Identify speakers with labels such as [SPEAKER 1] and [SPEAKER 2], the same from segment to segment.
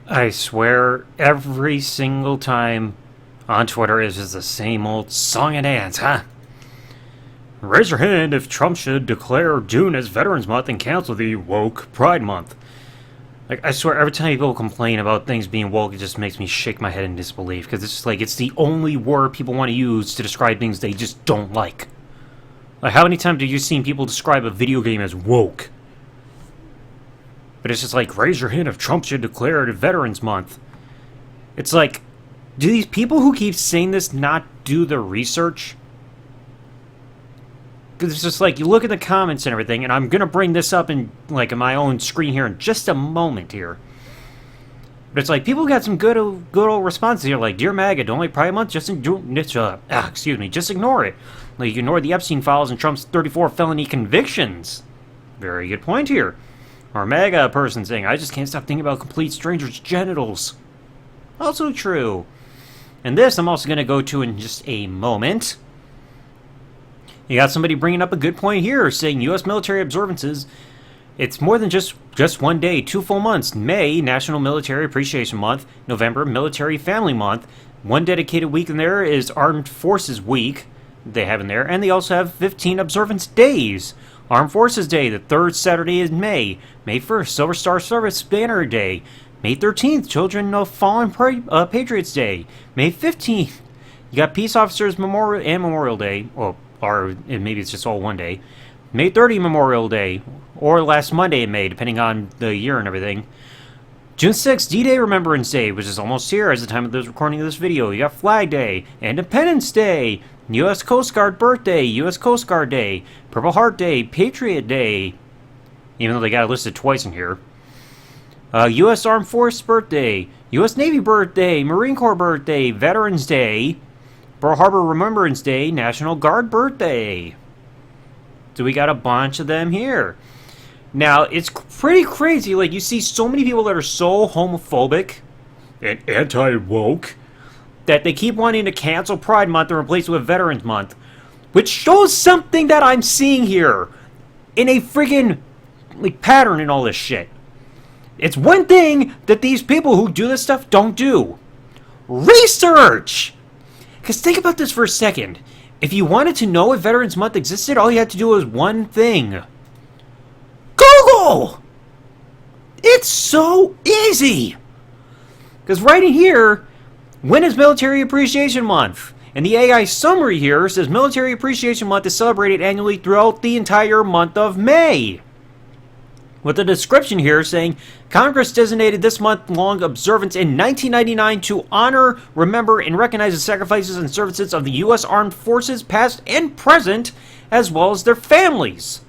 [SPEAKER 1] I swear, every single time on Twitter is just the same old song and dance, huh? Raise your hand if Trump should declare June as Veterans Month and cancel the woke Pride Month. Like, I swear, every time people complain about things being woke, it just makes me shake my head in disbelief, because it's just like, it's the only word people want to use to describe things they just don't like. Like, how many times have you seen people describe a video game as woke? But it's just like, raise your hand if Trump should declare it a Veterans Month. It's like, do these people who keep saying this not do the research? Because it's just like, you look at the comments and everything, and I'm going to bring this up in my own screen here in just a moment here. But it's like, people got some good old responses here, like, Dear MAGA, don't like Pride Month, just ignore it. Like, you ignore the Epstein files and Trump's 34 felony convictions. Very good point here. Or a MAGA person saying, I just can't stop thinking about complete strangers' genitals. Also true. And this I'm also going to go to in just a moment. You got somebody bringing up a good point here, saying U.S. military observances, it's more than just one day, 2 full months. May, National Military Appreciation Month. November, Military Family Month. One dedicated week in there is Armed Forces Week, they have in there. And they also have 15 observance days. Armed Forces Day, the 3rd Saturday in May. May 1st, Silver Star Service Banner Day. May 13th, Children of Fallen Patriots Day. May 15th, you got Peace Officers Memorial Day. Well, or maybe it's just all one day. May 30, Memorial Day, or last Monday in May, depending on the year and everything. June 6th, D-Day Remembrance Day, which is almost here as the time of the recording of this video. You got Flag Day, Independence Day, U.S. Coast Guard Birthday, U.S. Coast Guard Day, Purple Heart Day, Patriot Day, even though they got it listed twice in here. U.S. Armed Forces Birthday, U.S. Navy Birthday, Marine Corps Birthday, Veterans Day, Pearl Harbor Remembrance Day, National Guard Birthday. So we got a bunch of them here. Now, it's pretty crazy. Like, you see so many people that are so homophobic and anti-woke that they keep wanting to cancel Pride Month and replace it with Veterans Month, which shows something that I'm seeing here in a friggin' pattern in all this shit. It's one thing that these people who do this stuff don't do. Research! Because think about this for a second. If you wanted to know if Veterans Month existed, all you had to do was one thing. Google! It's so easy! Because right in here, when is Military Appreciation Month? And the AI summary here says Military Appreciation Month is celebrated annually throughout the entire month of May. With a description here saying, Congress designated this month-long observance in 1999 to honor, remember, and recognize the sacrifices and services of the U.S. Armed Forces, past and present, as well as their families.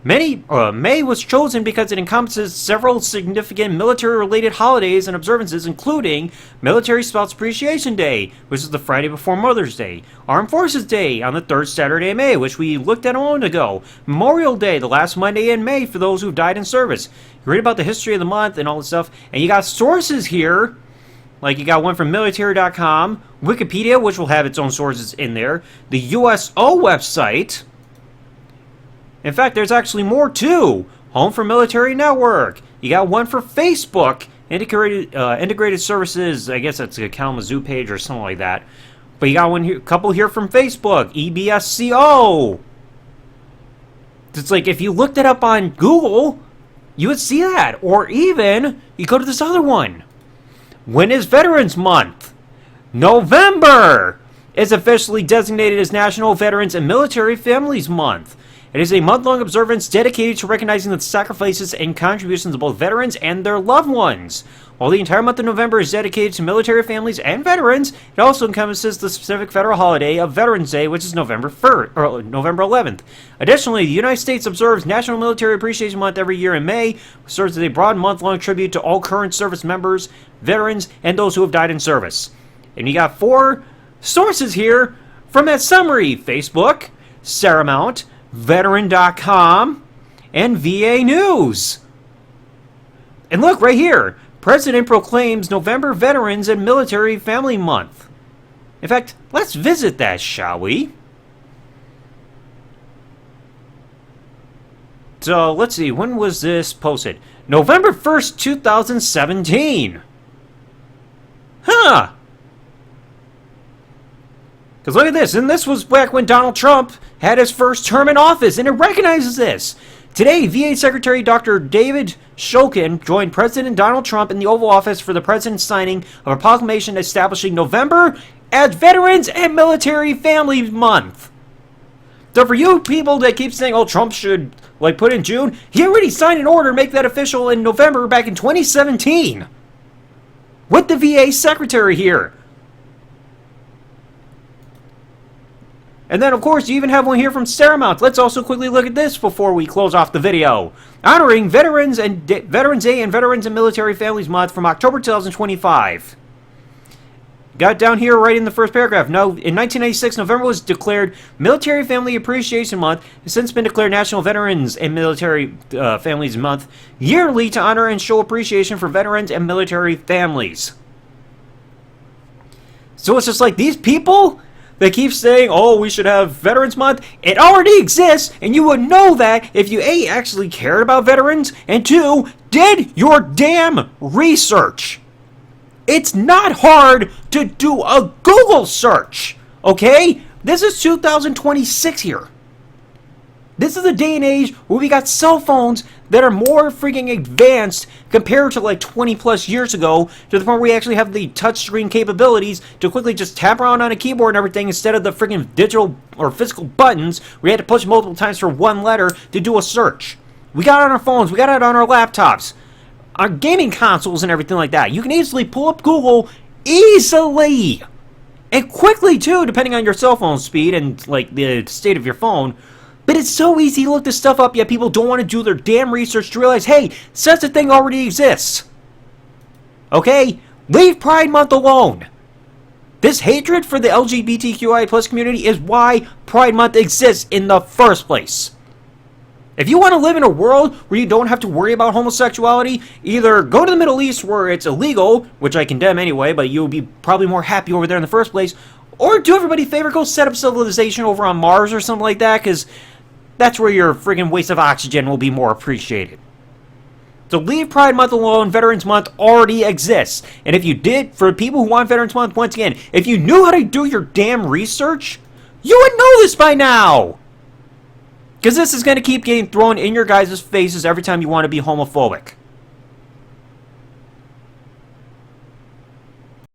[SPEAKER 1] May was chosen because it encompasses several significant military-related holidays and observances, including Military Spouse Appreciation Day, which is the Friday before Mother's Day, Armed Forces Day on the 3rd Saturday in May, which we looked at a moment ago, Memorial Day, the last Monday in May for those who died in service. You read about the history of the month and all this stuff, and you got sources here, like you got one from military.com, Wikipedia, which will have its own sources in there, the USO website. In fact, there's actually more too. Home for Military Network. You got one for Facebook. Integrated Services. I guess that's a Kalamazoo page or something like that. But you got one here, a couple here from Facebook. EBSCO. It's like if you looked it up on Google, you would see that. Or even you go to this other one. When is Veterans Month? November is officially designated as National Veterans and Military Families Month. It is a month-long observance dedicated to recognizing the sacrifices and contributions of both veterans and their loved ones. While the entire month of November is dedicated to military families and veterans, it also encompasses the specific federal holiday of Veterans Day, which is November 11th. Additionally, the United States observes National Military Appreciation Month every year in May, which serves as a broad month-long tribute to all current service members, veterans, and those who have died in service. And you got 4 sources here from that summary: Facebook, Saramount, Veteran.com, and VA News. And look, right here, President proclaims November Veterans and Military Family Month. In fact, let's visit that, shall we? So, let's see, when was this posted? November 1st, 2017. Huh. Because look at this, and this was back when Donald Trump had his first term in office, and it recognizes this. Today, VA Secretary Dr. David Shokin joined President Donald Trump in the Oval Office for the President's signing of a proclamation establishing November as Veterans and Military Families Month. So for you people that keep saying, oh, Trump should, like, put in June, he already signed an order to make that official in November back in 2017. With the VA Secretary here. And then, of course, you even have one here from Paramount. Let's also quickly look at this before we close off the video. Honoring Veterans Day and Veterans and Military Families Month from October 2025. Got it down here right in the first paragraph. Now, in 1996, November was declared Military Family Appreciation Month. It's since been declared National Veterans and Military Families Month yearly to honor and show appreciation for veterans and military families. So it's just like these people... They keep saying, oh, we should have Veterans Month. It already exists, and you would know that if you A, actually cared about veterans, and 2, did your damn research. It's not hard to do a Google search, okay? This is 2026 here. This is a day and age where we got cell phones that are more freaking advanced compared to like 20 plus years ago, to the point where we actually have the touchscreen capabilities to quickly just tap around on a keyboard and everything instead of the freaking digital or physical buttons where you had to push multiple times for one letter to do a search. We got it on our phones, we got it on our laptops, our gaming consoles and everything like that. You can easily pull up Google easily and quickly too, depending on your cell phone speed and like the state of your phone. But it's so easy to look this stuff up, yet people don't want to do their damn research to realize, hey, such a thing already exists. Okay? Leave Pride Month alone. This hatred for the LGBTQIA plus community is why Pride Month exists in the first place. If you want to live in a world where you don't have to worry about homosexuality, either go to the Middle East where it's illegal, which I condemn anyway, but you'll be probably more happy over there in the first place, or do everybody a favor, go set up civilization over on Mars or something like that, because that's where your friggin' waste of oxygen will be more appreciated. So leave Pride Month alone. Veterans Month already exists. And if you did, for people who want Veterans Month, once again, if you knew how to do your damn research, you would know this by now. Because this is going to keep getting thrown in your guys' faces every time you want to be homophobic.